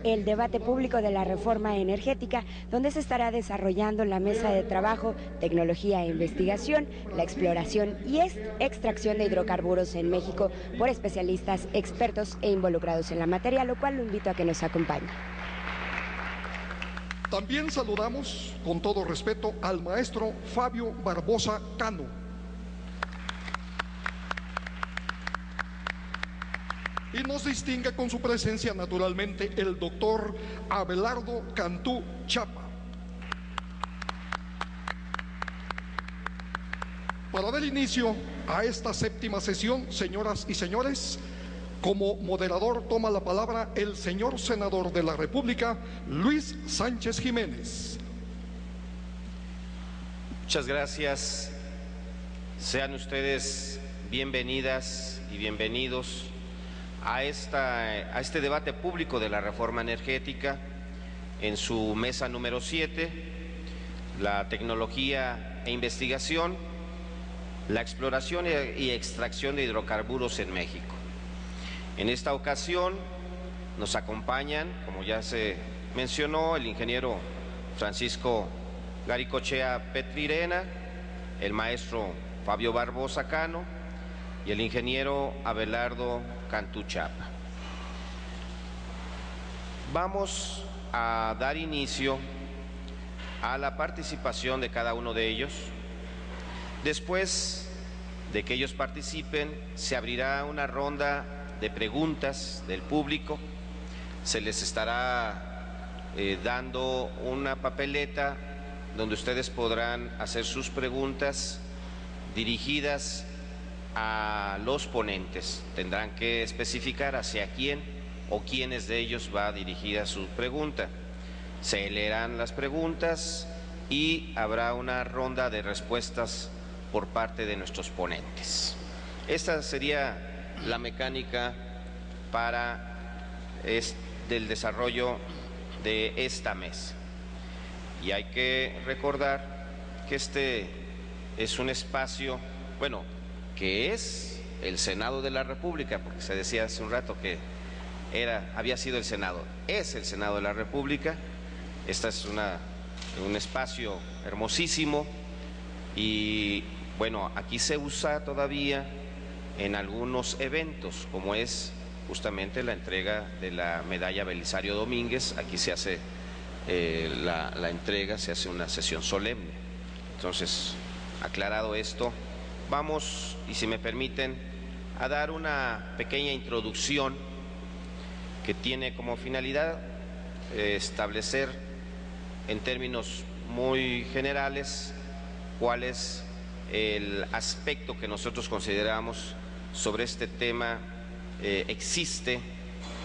El debate público de la reforma energética, donde se estará desarrollando la mesa de trabajo, tecnología e investigación, la exploración y extracción de hidrocarburos en México por especialistas, expertos e involucrados en la materia, lo cual lo invito a que nos acompañe. También saludamos con todo respeto al maestro Fabio Barbosa Cano. Y nos distingue con su presencia naturalmente el doctor Abelardo Cantú Chapa. Para dar inicio a esta séptima sesión, señoras y señores, como moderador toma la palabra el señor senador de la República, Luis Sánchez Jiménez. Muchas gracias. Sean ustedes bienvenidas y bienvenidos a este debate público de la reforma energética en su mesa número 7, la tecnología e investigación, la exploración y extracción de hidrocarburos en México. En esta ocasión nos acompañan, como ya se mencionó, el ingeniero Francisco Garicochea Petrirena, el maestro Fabio Barbosa Cano y el ingeniero Abelardo Cantú Chapa. Vamos a dar inicio a la participación de cada uno de ellos. Después de que ellos participen, se abrirá una ronda de preguntas del público. Se les estará dando una papeleta donde ustedes podrán hacer sus preguntas dirigidas a los ponentes. Tendrán que especificar hacia quién o quiénes de ellos va dirigida su pregunta. Se leerán las preguntas y habrá una ronda de respuestas por parte de nuestros ponentes. Esta sería la mecánica del desarrollo de esta mesa. Y hay que recordar que este es un espacio, que es el Senado de la República, porque se decía hace un rato que había sido el Senado. Es el Senado de la República. Este es un espacio hermosísimo y aquí se usa todavía en algunos eventos, como es justamente la entrega de la medalla Belisario Domínguez. Aquí se hace la entrega, se hace una sesión solemne. Entonces, aclarado esto, vamos, y si me permiten, a dar una pequeña introducción que tiene como finalidad establecer en términos muy generales cuál es el aspecto que nosotros consideramos sobre este tema existe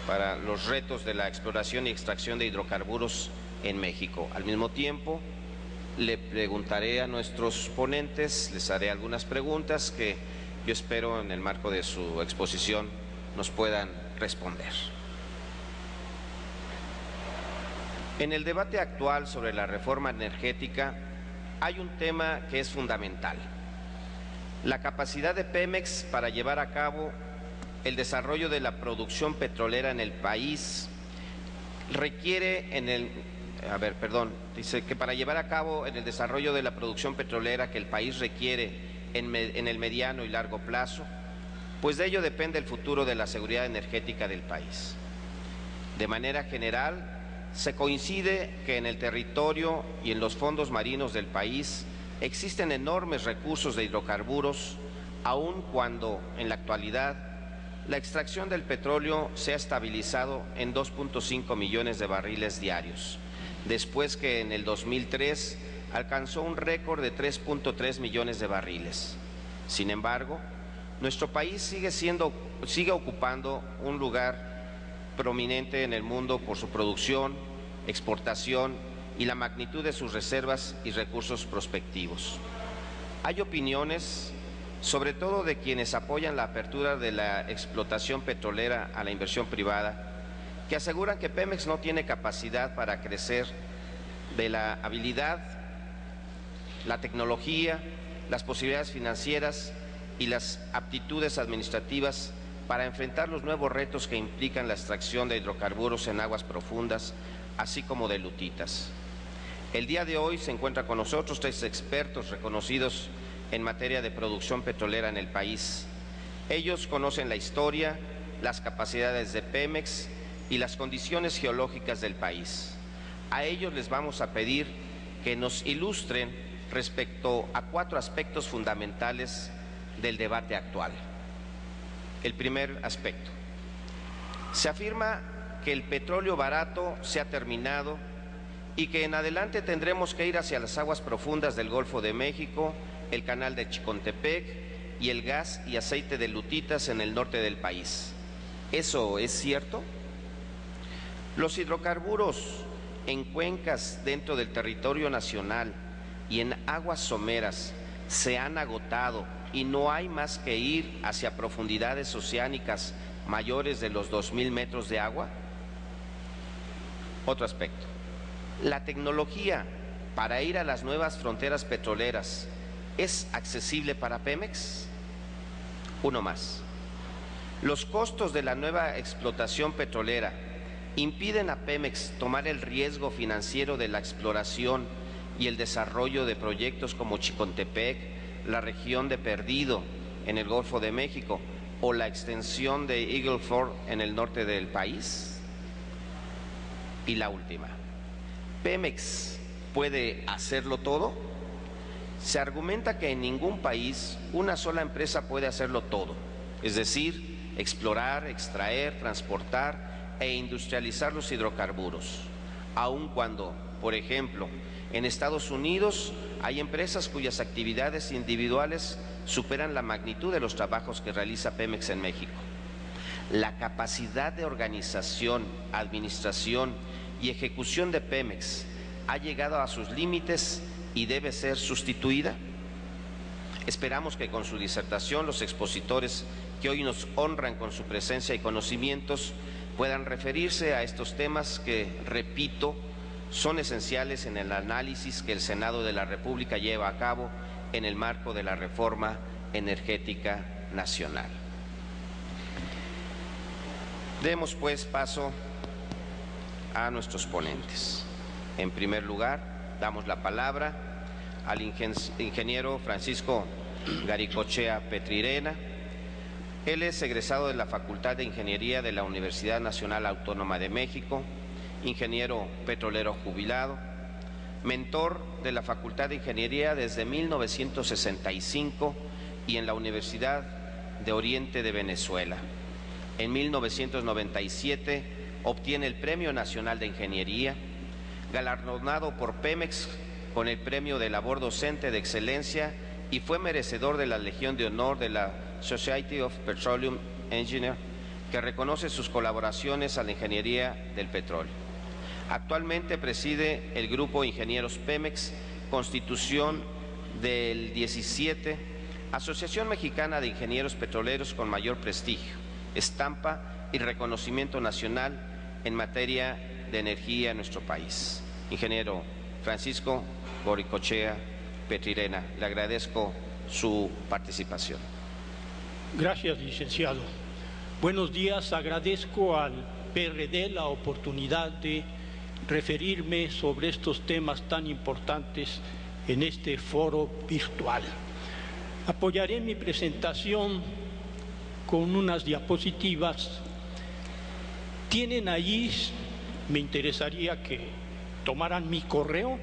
para los retos de la exploración y extracción de hidrocarburos en México. Al mismo tiempo, le preguntaré a nuestros ponentes, les haré algunas preguntas que yo espero en el marco de su exposición nos puedan responder. En el debate actual sobre la reforma energética hay un tema que es fundamental: la capacidad de Pemex para llevar a cabo el desarrollo de la producción petrolera en el país requiere dice que para llevar a cabo en el desarrollo de la producción petrolera que el país requiere en el mediano y largo plazo, pues de ello depende el futuro de la seguridad energética del país. De manera general, se coincide que en el territorio y en los fondos marinos del país existen enormes recursos de hidrocarburos, aun cuando en la actualidad la extracción del petróleo se ha estabilizado en 2.5 millones de barriles diarios, después que en el 2003 alcanzó un récord de 3.3 millones de barriles. Sin embargo, nuestro país sigue ocupando un lugar prominente en el mundo por su producción, exportación y la magnitud de sus reservas y recursos prospectivos. Hay opiniones, sobre todo de quienes apoyan la apertura de la explotación petrolera a la inversión privada, que aseguran que Pemex no tiene capacidad para crecer de la habilidad, la tecnología, las posibilidades financieras y las aptitudes administrativas para enfrentar los nuevos retos que implican la extracción de hidrocarburos en aguas profundas, así como de lutitas. El día de hoy se encuentra con nosotros 3 expertos reconocidos en materia de producción petrolera en el país. Ellos conocen la historia, las capacidades de Pemex y las condiciones geológicas del país. A ellos les vamos a pedir que nos ilustren respecto a 4 aspectos fundamentales del debate actual. El primer aspecto. Se afirma que el petróleo barato se ha terminado y que en adelante tendremos que ir hacia las aguas profundas del Golfo de México, el canal de Chicontepec y el gas y aceite de lutitas en el norte del país. ¿Eso es cierto? Los hidrocarburos en cuencas dentro del territorio nacional y en aguas someras se han agotado y no hay más que ir hacia profundidades oceánicas mayores de los 2.000 metros de agua. Otro aspecto. La tecnología para ir a las nuevas fronteras petroleras ¿es accesible para Pemex? Uno más. Los costos de la nueva explotación petrolera impiden a Pemex tomar el riesgo financiero de la exploración y el desarrollo de proyectos como Chicontepec, la región de Perdido en el Golfo de México o la extensión de Eagle Ford en el norte del país. Y la última, ¿Pemex puede hacerlo todo? Se argumenta que en ningún país una sola empresa puede hacerlo todo, es decir, explorar, extraer, transportar e industrializar los hidrocarburos, aun cuando, por ejemplo, en Estados Unidos hay empresas cuyas actividades individuales superan la magnitud de los trabajos que realiza Pemex en México. La capacidad de organización, administración y ejecución de Pemex ha llegado a sus límites y debe ser sustituida. Esperamos que con su disertación los expositores que hoy nos honran con su presencia y conocimientos puedan referirse a estos temas que, repito, son esenciales en el análisis que el Senado de la República lleva a cabo en el marco de la reforma energética nacional. Demos pues paso a nuestros ponentes. En primer lugar, damos la palabra al ingeniero Francisco Garicochea Petrirena. Él es egresado de la Facultad de Ingeniería de la Universidad Nacional Autónoma de México, ingeniero petrolero jubilado, mentor de la Facultad de Ingeniería desde 1965 y en la Universidad de Oriente de Venezuela. En 1997 obtiene el Premio Nacional de Ingeniería, galardonado por Pemex con el Premio de Labor Docente de Excelencia y fue merecedor de la Legión de Honor de la Society of Petroleum Engineers, que reconoce sus colaboraciones a la ingeniería del petróleo. Actualmente preside el Grupo Ingenieros Pemex, constitución del 17, Asociación Mexicana de Ingenieros Petroleros con mayor prestigio, estampa y reconocimiento nacional en materia de energía en nuestro país. Ingeniero Francisco Garicochea Petrirena, le agradezco su participación. Gracias, licenciado. Buenos días, agradezco al PRD la oportunidad de referirme sobre estos temas tan importantes en este foro virtual. Apoyaré mi presentación con unas diapositivas. Tienen allí, me interesaría que tomaran mi correo.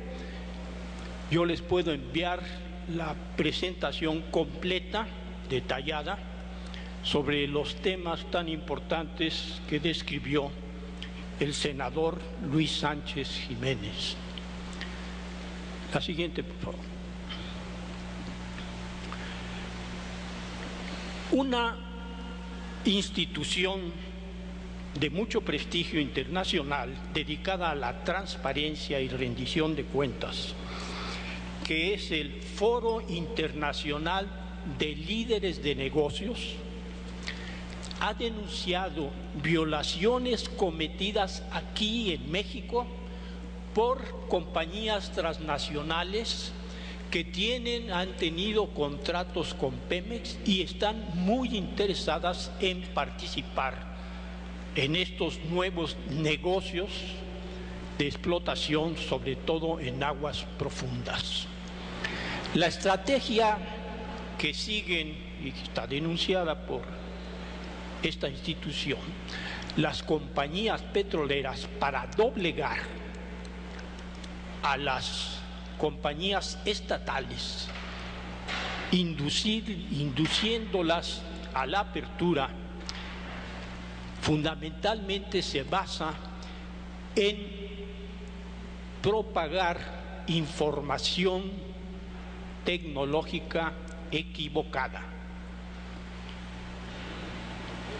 Yo les puedo enviar la presentación completa, detallada, sobre los temas tan importantes que describió el senador Luis Sánchez Jiménez. La siguiente, por favor. Una institución de mucho prestigio internacional dedicada a la transparencia y rendición de cuentas, que es el Foro Internacional de Líderes de Negocios, ha denunciado violaciones cometidas aquí en México por compañías transnacionales que han tenido contratos con Pemex y están muy interesadas en participar en estos nuevos negocios de explotación, sobre todo en aguas profundas. La estrategia que siguen y que está denunciada por esta institución, las compañías petroleras, para doblegar a las compañías estatales, induciéndolas a la apertura, fundamentalmente se basa en propagar información tecnológica equivocada.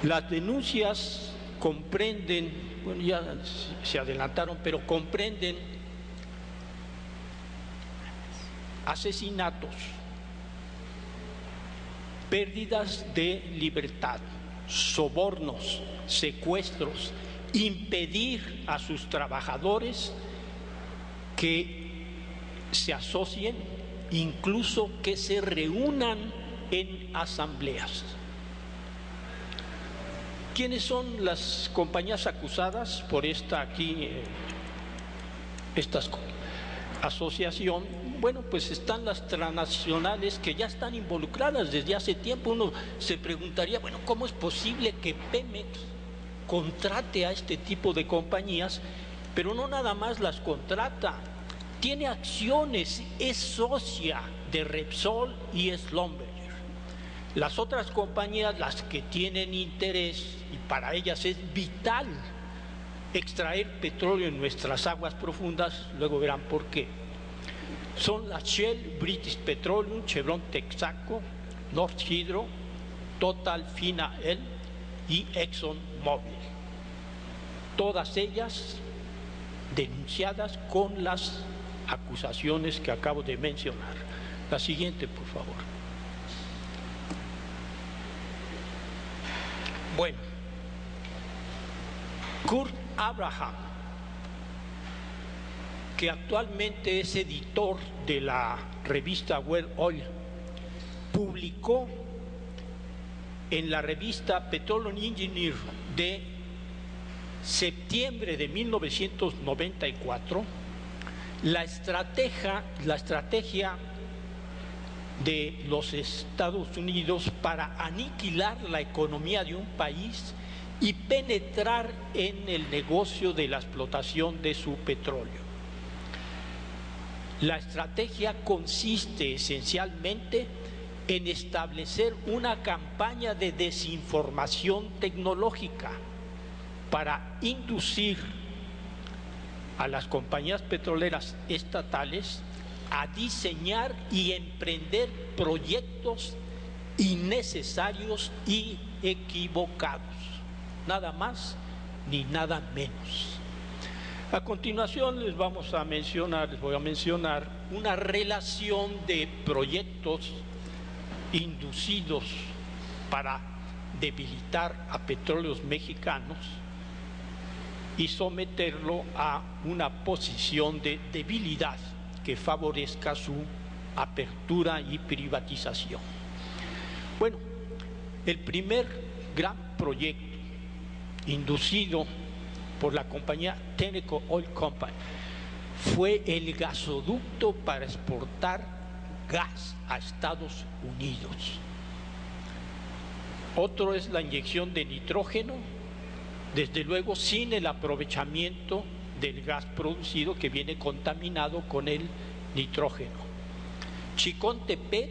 Las denuncias comprenden, bueno, ya se adelantaron, pero comprenden asesinatos, pérdidas de libertad, sobornos, secuestros, impedir a sus trabajadores que se asocien, incluso que se reúnan en asambleas. ¿Quiénes son las compañías acusadas por esta asociación? Bueno, pues están las transnacionales que ya están involucradas desde hace tiempo. Uno se preguntaría, bueno, ¿cómo es posible que Pemex contrate a este tipo de compañías? Pero no nada más las contrata, tiene acciones, es socia de Repsol y Schlumberger. Las otras compañías, las que tienen interés, y para ellas es vital extraer petróleo en nuestras aguas profundas, luego verán por qué, son la Shell, British Petroleum, Chevron, Texaco, Norsk Hydro, Total, Finael y Exxon Mobil. Todas ellas denunciadas con las acusaciones que acabo de mencionar. La siguiente, por favor. Bueno, Kurt Abraham, que actualmente es editor de la revista World Oil, publicó en la revista Petroleum Engineer de septiembre de 1994 la estrategia de los Estados Unidos para aniquilar la economía de un país y penetrar en el negocio de la explotación de su petróleo. La estrategia consiste esencialmente en establecer una campaña de desinformación tecnológica para inducir a las compañías petroleras estatales a diseñar y emprender proyectos innecesarios y equivocados, nada más ni nada menos. A continuación les voy a mencionar una relación de proyectos inducidos para debilitar a Petróleos Mexicanos y someterlo a una posición de debilidad que favorezca su apertura y privatización. Bueno, el primer gran proyecto inducido por la compañía Tenneco Oil Company fue el gasoducto para exportar gas a Estados Unidos. Otro es la inyección de nitrógeno, desde luego sin el aprovechamiento del gas producido que viene contaminado con el nitrógeno. Chicontepec,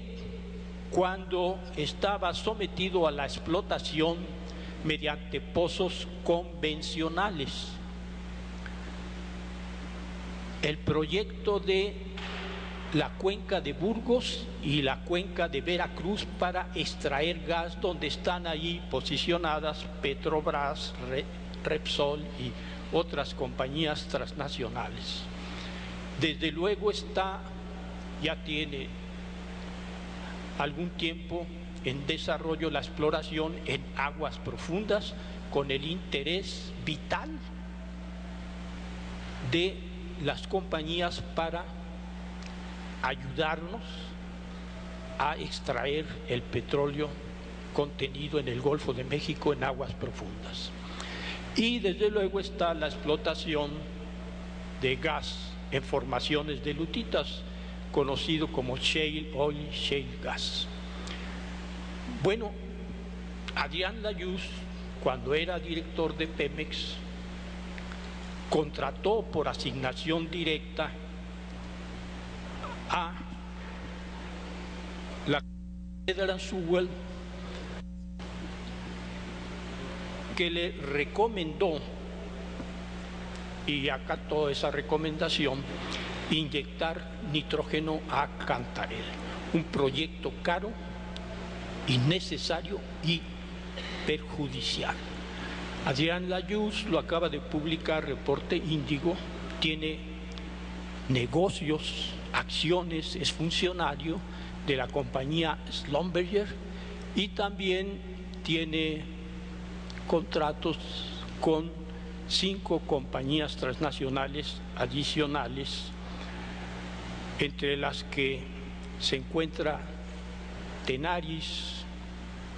cuando estaba sometido a la explotación mediante pozos convencionales. El proyecto de la cuenca de Burgos y la cuenca de Veracruz para extraer gas, donde están ahí posicionadas Petrobras, Repsol y otras compañías transnacionales. Desde luego ya tiene algún tiempo en desarrollo la exploración en aguas profundas con el interés vital de las compañías para ayudarnos a extraer el petróleo contenido en el Golfo de México en aguas profundas. Y desde luego está la explotación de gas en formaciones de lutitas, conocido como shale oil, shale gas. Bueno, Adrián Layuz, cuando era director de Pemex, contrató por asignación directa a la Federal Sewell, que le recomendó, y acató esa recomendación, inyectar nitrógeno a Cantarell, un proyecto caro, innecesario y perjudicial. Adrián Layuz lo acaba de publicar Reporte Índigo, tiene negocios, acciones, es funcionario de la compañía Schlumberger y también tiene contratos con 5 compañías transnacionales adicionales, entre las que se encuentra Tenaris,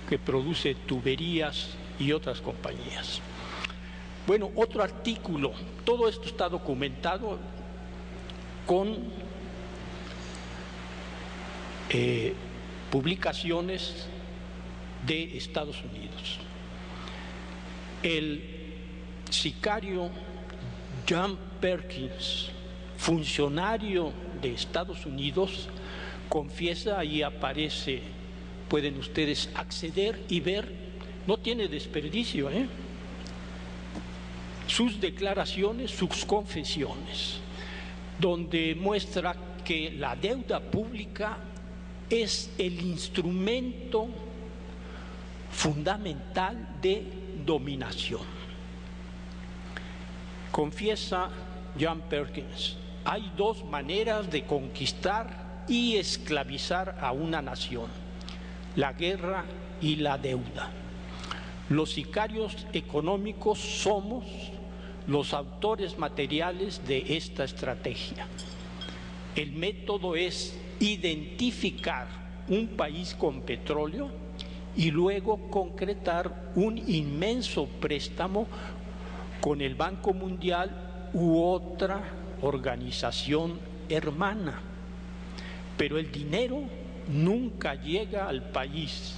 que produce tuberías, y otras compañías. Bueno, otro artículo, todo esto está documentado con publicaciones de Estados Unidos. El sicario John Perkins, funcionario de Estados Unidos, confiesa, ahí aparece, pueden ustedes acceder y ver, no tiene desperdicio, sus declaraciones, sus confesiones, donde muestra que la deuda pública es el instrumento fundamental de dominación. Confiesa John Perkins, hay 2 maneras de conquistar y esclavizar a una nación: la guerra y la deuda. Los sicarios económicos somos los autores materiales de esta estrategia. El método es identificar un país con petróleo y luego concretar un inmenso préstamo con el Banco Mundial u otra organización hermana. Pero el dinero nunca llega al país,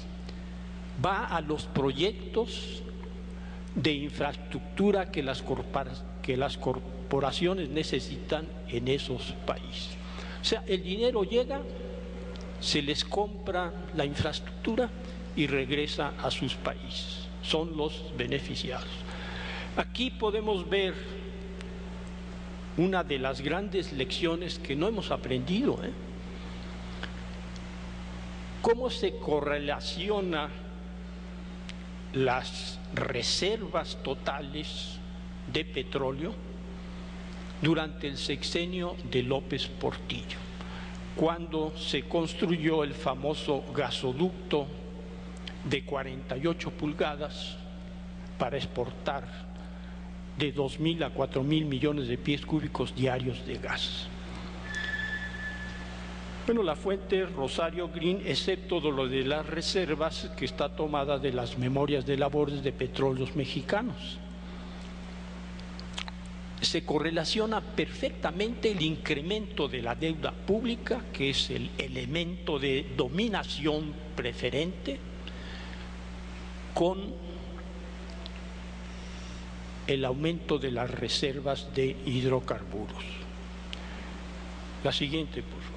va a los proyectos de infraestructura que las corporaciones necesitan en esos países. O sea, el dinero llega, se les compra la infraestructura y regresa a sus países. Son los beneficiados. Aquí podemos ver una de las grandes lecciones que no hemos aprendido, cómo se correlaciona las reservas totales de petróleo durante el sexenio de López Portillo, cuando se construyó el famoso gasoducto de 48 pulgadas para exportar de 2.000 a 4.000 millones de pies cúbicos diarios de gas. Bueno, la fuente Rosario Green, excepto lo de las reservas, que está tomada de las memorias de labores de Petróleos Mexicanos. Se correlaciona perfectamente el incremento de la deuda pública, que es el elemento de dominación preferente, con el aumento de las reservas de hidrocarburos. La siguiente, por favor.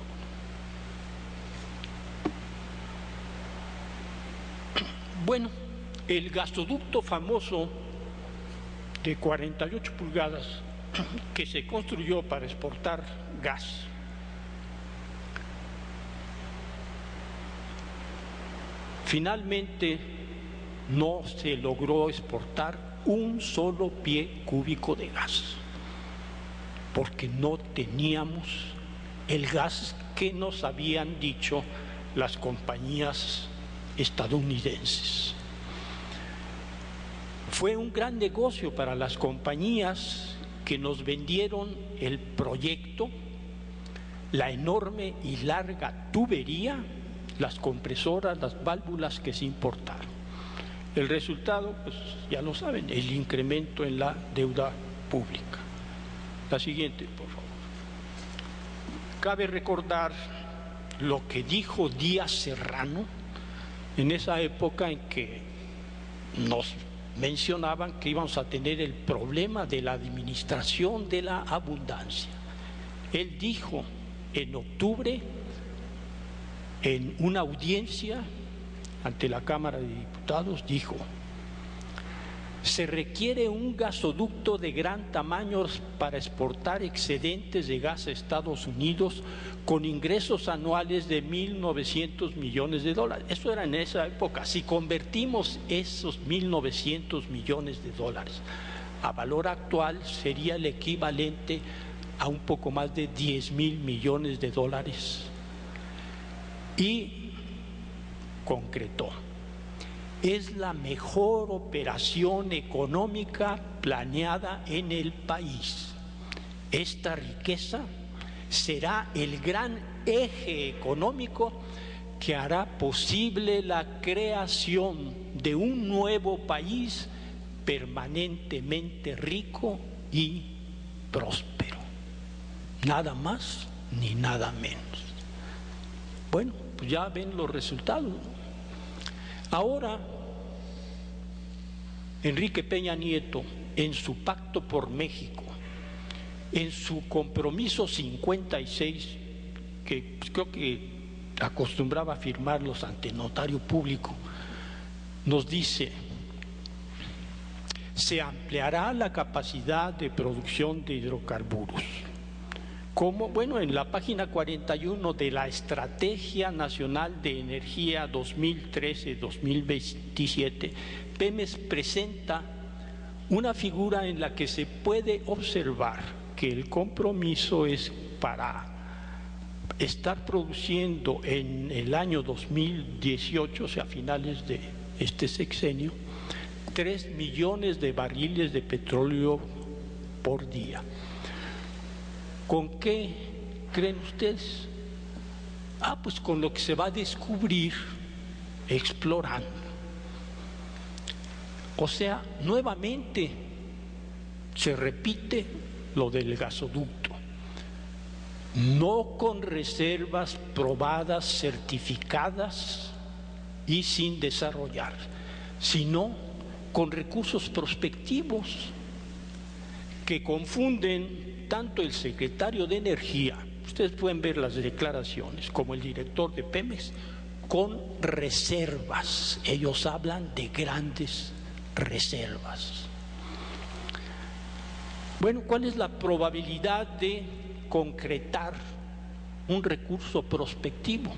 Bueno, el gasoducto famoso de 48 pulgadas que se construyó para exportar gas, finalmente no se logró exportar un solo pie cúbico de gas, porque no teníamos el gas que nos habían dicho las compañías estadounidenses. Fue un gran negocio para las compañías que nos vendieron el proyecto la enorme y larga tubería, las compresoras, las válvulas que se importaron. El resultado, pues ya lo saben, el incremento en la deuda pública. La siguiente, por favor. Cabe recordar lo que dijo Díaz Serrano en esa época en que nos mencionaban que íbamos a tener el problema de la administración de la abundancia. Él dijo en octubre, en una audiencia ante la Cámara de Diputados, dijo: se requiere un gasoducto de gran tamaño para exportar excedentes de gas a Estados Unidos con ingresos anuales de 1.900 millones de dólares. Eso era en esa época. Si convertimos esos 1.900 millones de dólares a valor actual, sería el equivalente a un poco más de 10.000 millones de dólares. Y concretó: es la mejor operación económica planeada en el país. Esta riqueza será el gran eje económico que hará posible la creación de un nuevo país permanentemente rico y próspero. Nada más ni nada menos. Bueno, pues ya ven los resultados, ¿no? Ahora, Enrique Peña Nieto, en su Pacto por México, en su compromiso 56, que creo que acostumbraba a firmarlos ante notario público, nos dice: se ampliará la capacidad de producción de hidrocarburos. Como, bueno, en la página 41 de la Estrategia Nacional de Energía 2013-2027, Pemex presenta una figura en la que se puede observar que el compromiso es para estar produciendo en el año 2018, o sea, a finales de este sexenio, 3 millones de barriles de petróleo por día. ¿Con qué creen ustedes? Pues con lo que se va a descubrir explorando. O sea, nuevamente se repite lo del gasoducto. No con reservas probadas, certificadas y sin desarrollar, sino con recursos prospectivos que confunden tanto el secretario de Energía, ustedes pueden ver las declaraciones, como el director de Pemex, con reservas. Ellos hablan de grandes reservas. Bueno, ¿cuál es la probabilidad de concretar un recurso prospectivo?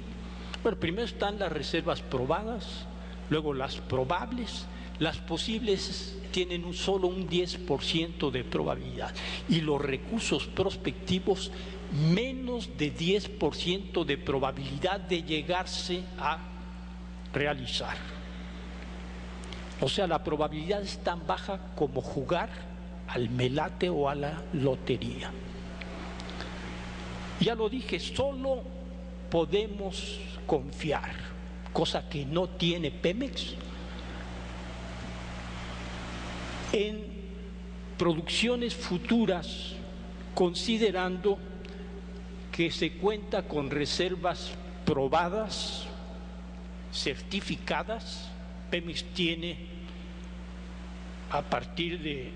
Bueno, primero están las reservas probadas, luego las probables. Las posibles tienen solo un 10% de probabilidad y los recursos prospectivos menos de 10% de probabilidad de llegarse a realizar. O sea, la probabilidad es tan baja como jugar al melate o a la lotería. Ya lo dije, solo podemos confiar, cosa que no tiene Pemex, en producciones futuras, considerando que se cuenta con reservas probadas, certificadas. Pemex tiene, a partir de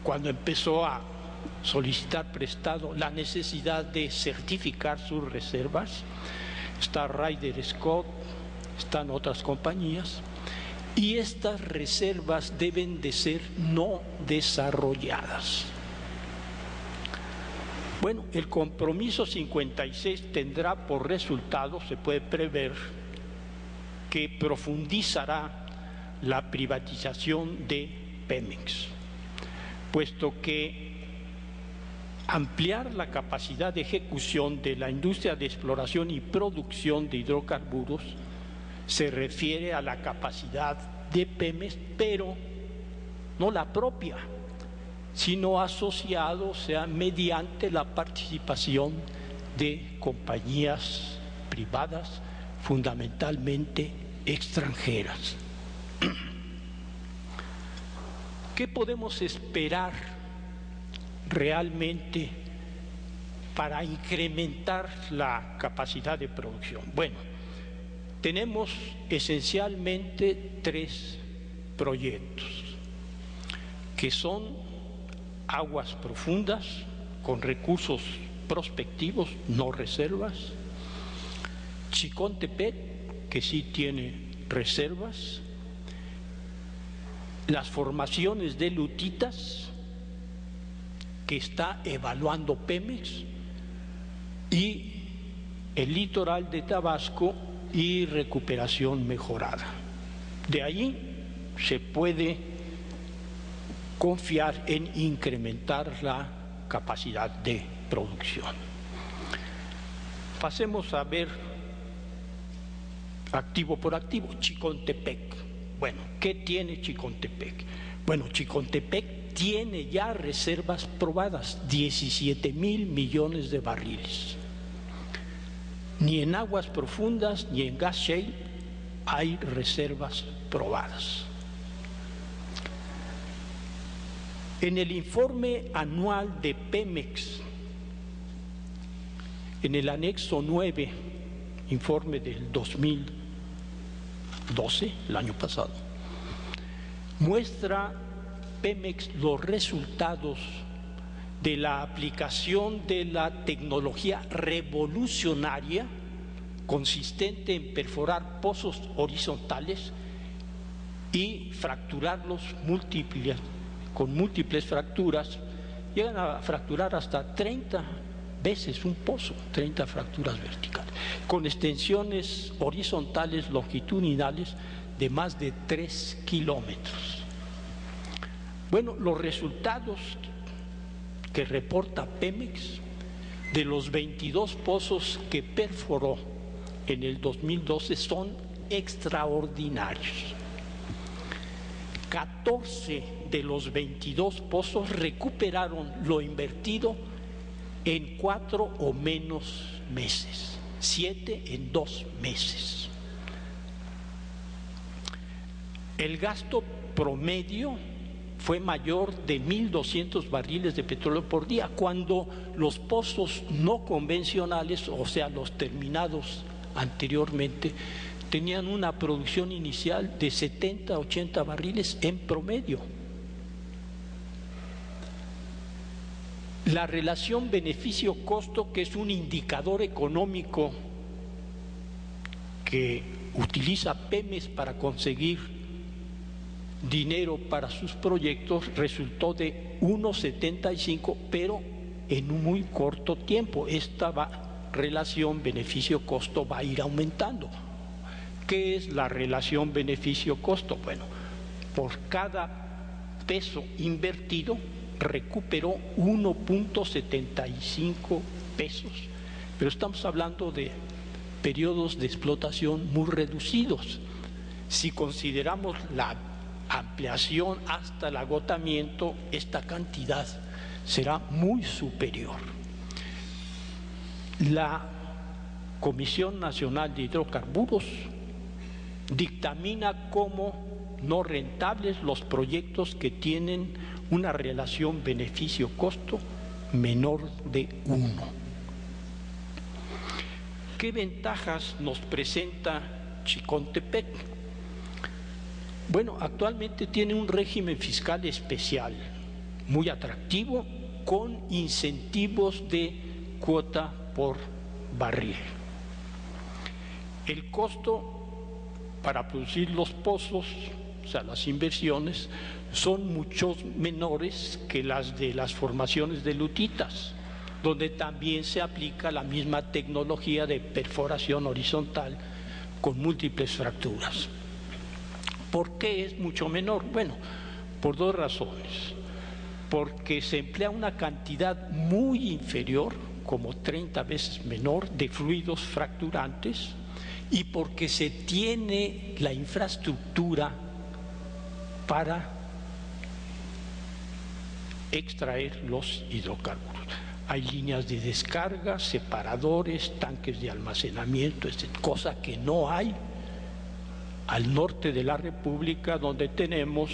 cuando empezó a solicitar prestado, la necesidad de certificar sus reservas. Está Ryder Scott, están otras compañías. Y estas reservas deben de ser no desarrolladas. Bueno, el compromiso 56 tendrá por resultado, se puede prever, que profundizará la privatización de Pemex, puesto que ampliar la capacidad de ejecución de la industria de exploración y producción de hidrocarburos se refiere a la capacidad de Pemex, pero no la propia, sino asociado, o sea, mediante la participación de compañías privadas, fundamentalmente extranjeras. ¿Qué podemos esperar realmente para incrementar la capacidad de producción? Bueno, tenemos esencialmente 3 proyectos, que son aguas profundas con recursos prospectivos, no reservas; Chicontepec, que sí tiene reservas; las formaciones de lutitas, que está evaluando Pemex; y el litoral de Tabasco y recuperación mejorada. De ahí se puede confiar en incrementar la capacidad de producción. Pasemos a ver activo por activo. Chicontepec. Bueno, ¿qué tiene Chicontepec? Bueno, Chicontepec tiene ya reservas probadas, 17,000 millones de barriles. Ni en aguas profundas ni en gas shale hay reservas probadas. En el informe anual de Pemex, en el anexo 9, informe del 2012, el año pasado, muestra Pemex los resultados de la aplicación de la tecnología revolucionaria consistente en perforar pozos horizontales y fracturarlos con múltiples fracturas. Llegan a fracturar hasta 30 veces un pozo, 30 fracturas verticales, con extensiones horizontales longitudinales de más de 3 kilómetros. Bueno, los resultados que reporta Pemex de los 22 pozos que perforó en el 2012 son extraordinarios. 14 de los 22 pozos recuperaron lo invertido en 4 o menos meses, 7 en 2 meses. El gasto promedio fue mayor de 1.200 barriles de petróleo por día, cuando los pozos no convencionales, o sea, los terminados anteriormente, tenían una producción inicial de 70 a 80 barriles en promedio. La relación beneficio-costo, que es un indicador económico que utiliza Pemex para conseguir dinero para sus proyectos, resultó de 1,75, pero en un muy corto tiempo. Esta relación beneficio-costo va a ir aumentando. ¿Qué es la relación beneficio-costo? Bueno, por cada peso invertido recuperó 1.75 pesos, pero estamos hablando de periodos de explotación muy reducidos. Si consideramos la ampliación hasta el agotamiento, esta cantidad será muy superior. La Comisión Nacional de Hidrocarburos dictamina como no rentables los proyectos que tienen una relación beneficio-costo menor de 1. ¿Qué ventajas nos presenta Chicontepec? Bueno, actualmente tiene un régimen fiscal especial, muy atractivo, con incentivos de cuota por barril. El costo para producir los pozos, o sea, las inversiones, son mucho menores que las de las formaciones de lutitas, donde también se aplica la misma tecnología de perforación horizontal con múltiples fracturas. ¿Por qué es mucho menor? Bueno, por 2 razones. Porque se emplea una cantidad muy inferior, como 30 veces menor, de fluidos fracturantes, y porque se tiene la infraestructura para extraer los hidrocarburos. Hay líneas de descarga, separadores, tanques de almacenamiento, cosa que no hay al norte de la República, donde tenemos,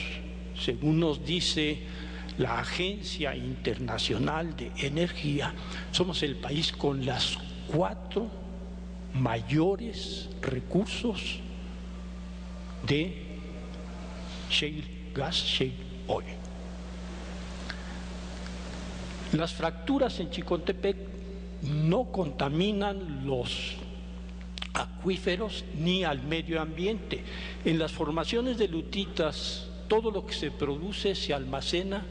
según nos dice la Agencia Internacional de Energía, somos el país con las 4 mayores recursos de shale gas, shale oil. Las fracturas en Chicontepec no contaminan los acuíferos ni al medio ambiente. En las formaciones de lutitas, todo lo que se produce se almacena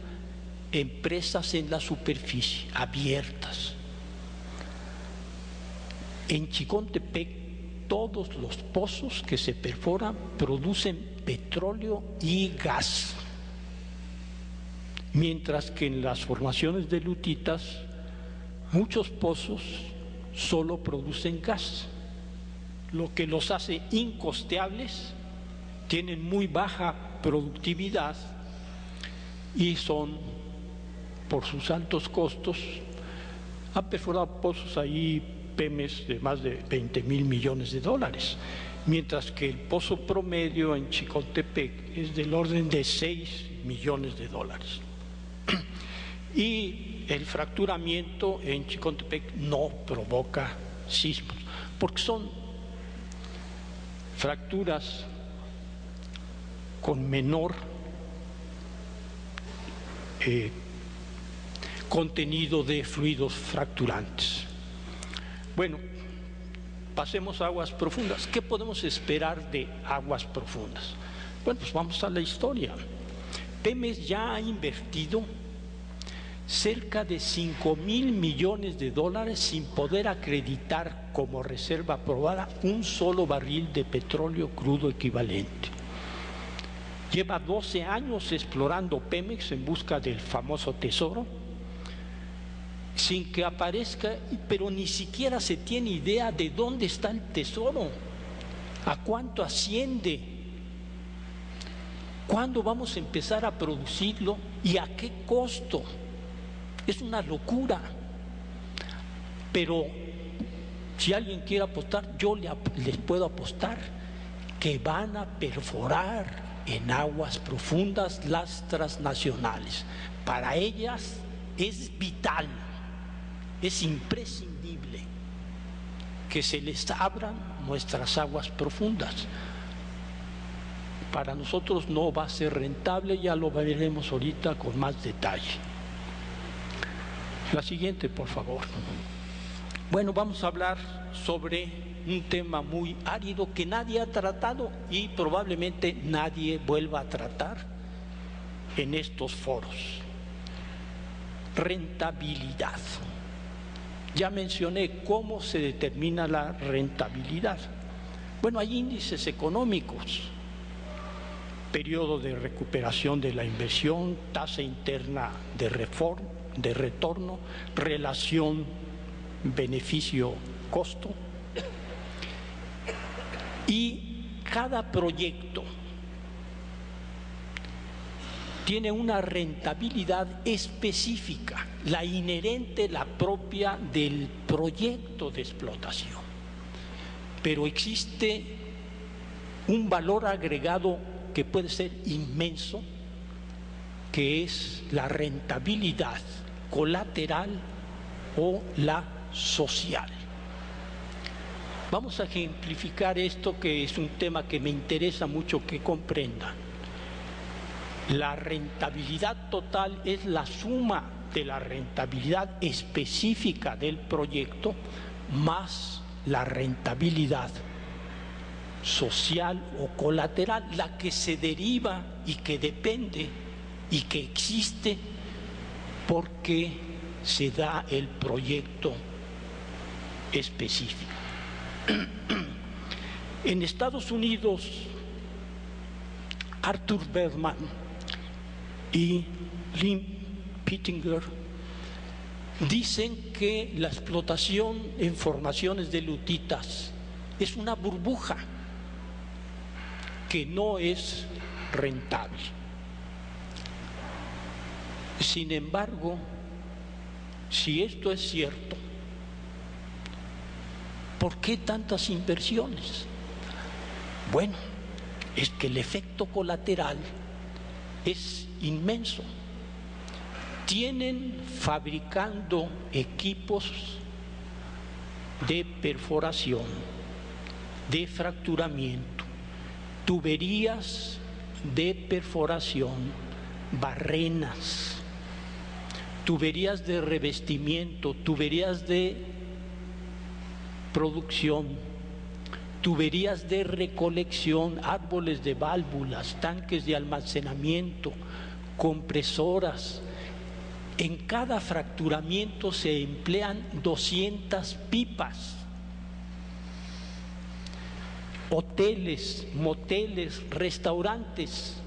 en presas en la superficie, abiertas. En Chicontepec, todos los pozos que se perforan producen petróleo y gas, mientras que en las formaciones de lutitas, muchos pozos solo producen gas, lo que los hace incosteables, tienen muy baja productividad y son, por sus altos costos, han perforado pozos ahí Pemex de más de 20,000 millones de dólares, mientras que el pozo promedio en Chicontepec es del orden de 6 millones de dólares. Y el fracturamiento en Chicontepec no provoca sismos, porque son fracturas con menor contenido de fluidos fracturantes. Bueno, pasemos a aguas profundas. ¿Qué podemos esperar de aguas profundas? Bueno, pues vamos a la historia. Pemex ya ha invertido cerca de 5,000 millones de dólares sin poder acreditar como reserva aprobada un solo barril de petróleo crudo equivalente. Lleva 12 años explorando Pemex en busca del famoso tesoro, sin que aparezca, pero ni siquiera se tiene idea de dónde está el tesoro, a cuánto asciende, cuándo vamos a empezar a producirlo y a qué costo. Es una locura. Pero si alguien quiere apostar, yo les puedo apostar que van a perforar en aguas profundas las transnacionales. Para ellas es vital, es imprescindible que se les abran nuestras aguas profundas. Para nosotros no va a ser rentable, ya lo veremos ahorita con más detalle. La siguiente, por favor. Bueno, vamos a hablar sobre un tema muy árido que nadie ha tratado y probablemente nadie vuelva a tratar en estos foros. Rentabilidad. Ya mencioné cómo se determina la rentabilidad. Bueno, hay índices económicos, periodo de recuperación de la inversión, tasa interna de retorno, relación beneficio-costo, y cada proyecto tiene una rentabilidad específica, la inherente, la propia del proyecto de explotación. Pero existe un valor agregado que puede ser inmenso, que es la rentabilidad colateral o la social. Vamos a ejemplificar esto, que es un tema que me interesa mucho que comprendan. La rentabilidad total es la suma de la rentabilidad específica del proyecto más la rentabilidad social o colateral, la que se deriva y que depende y que existe porque se da el proyecto específico. En Estados Unidos, Arthur Bergman y Lynn Pittinger dicen que la explotación en formaciones de lutitas es una burbuja que no es rentable. Sin embargo, si esto es cierto, ¿por qué tantas inversiones? Bueno, es que el efecto colateral es inmenso. Tienen fabricando equipos de perforación, de fracturamiento, tuberías de perforación, barrenas, tuberías de revestimiento, tuberías de producción, tuberías de recolección, árboles de válvulas, tanques de almacenamiento, compresoras. En cada fracturamiento se emplean 200 pipas. Hoteles, moteles, restaurantes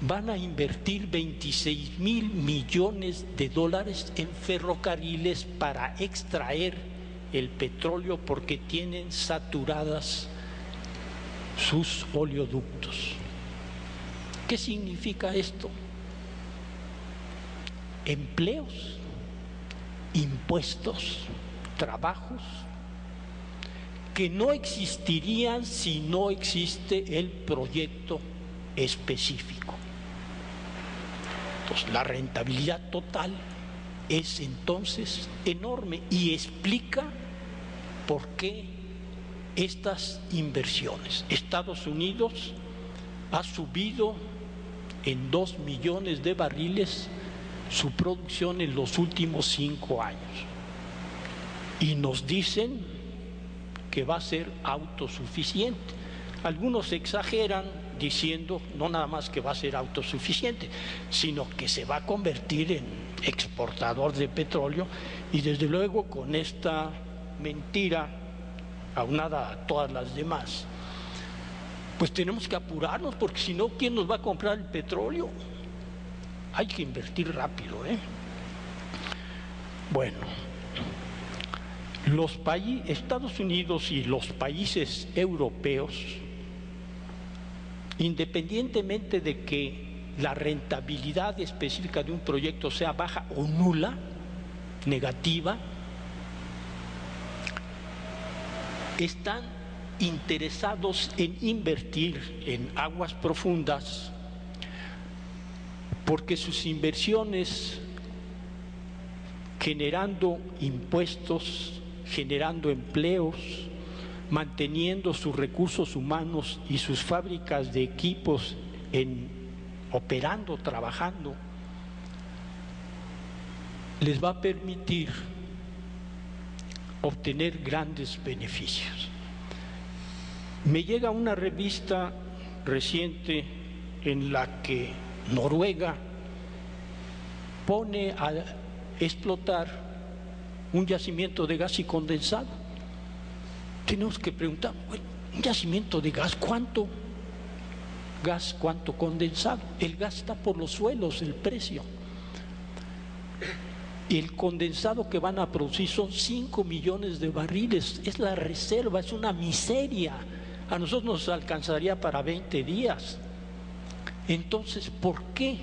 van a invertir 26,000 millones de dólares en ferrocarriles para extraer el petróleo porque tienen saturadas sus oleoductos. ¿Qué significa esto? Empleos, impuestos, trabajos que no existirían si no existe el proyecto específico. Entonces, la rentabilidad total es entonces enorme y explica por qué estas inversiones. Estados Unidos ha subido en 2 millones de barriles su producción en los últimos 5 años y nos dicen que va a ser autosuficiente. Algunos exageran diciendo no nada más que va a ser autosuficiente, sino que se va a convertir en exportador de petróleo, y desde luego con esta mentira aunada a todas las demás, pues tenemos que apurarnos, porque si no, ¿quién nos va a comprar el petróleo? Hay que invertir rápido, ¿eh? Bueno, Estados Unidos y los países europeos, independientemente de que la rentabilidad específica de un proyecto sea baja o nula, negativa, están interesados en invertir en aguas profundas porque sus inversiones, generando impuestos, generando empleos, manteniendo sus recursos humanos y sus fábricas de equipos operando, trabajando, les va a permitir obtener grandes beneficios. Me llega una revista reciente en la que Noruega pone a explotar un yacimiento de gas y condensado. Tenemos que preguntar, bueno, un yacimiento de gas, ¿cuánto gas, cuánto condensado? El gas está por los suelos, el precio. El condensado que van a producir son 5 millones de barriles, es la reserva, es una miseria. A nosotros nos alcanzaría para 20 días. Entonces, ¿por qué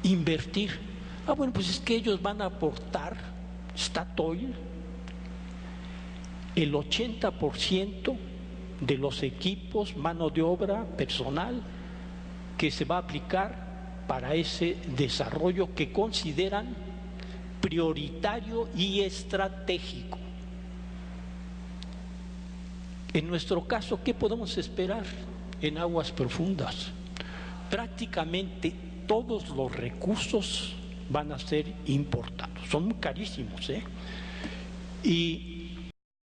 invertir? Bueno, pues es que ellos van a aportar, Statoil, el 80% de los equipos, mano de obra, personal, que se va a aplicar para ese desarrollo que consideran prioritario y estratégico. En nuestro caso, ¿qué podemos esperar en aguas profundas? Prácticamente todos los recursos van a ser importados, son muy carísimos, ¿eh? Y